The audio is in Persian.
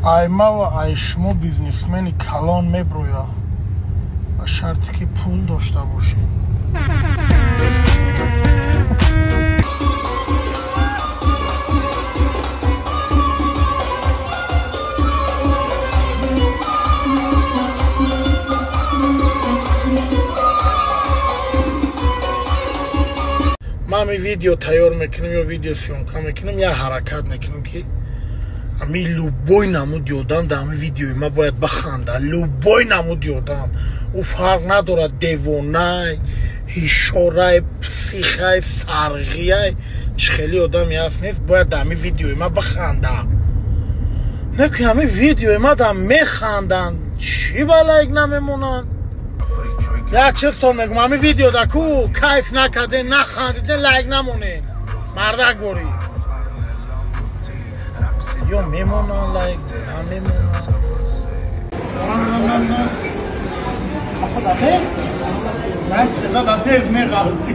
айма ва айшумо бизнесмени калон меброя ба шарти ки пул дошта бошем. ما می ویدیو تیار میکنیم یا ویدیو سیونکا میکنیم یا حرکت میکنیم که امی لوبوی نمود یادم در امی ویدیوی ما باید بخنده لوبوی نمود یادم او فرق نداره دیوانه هیشاره پسیخه سرغیه چه خیلی آدمی هست نیست باید در امی ویدیوی ما بخنده نه که امی ویدیوی ما در میخندن چی بلایک نمیمونن یا چیستان میگم همه ویدیو دکو کیف نکده نخندیده لایک نمونه مردک بوری یا میمونن لایک نمیمونن افا داده من چیزا داده از میغلطی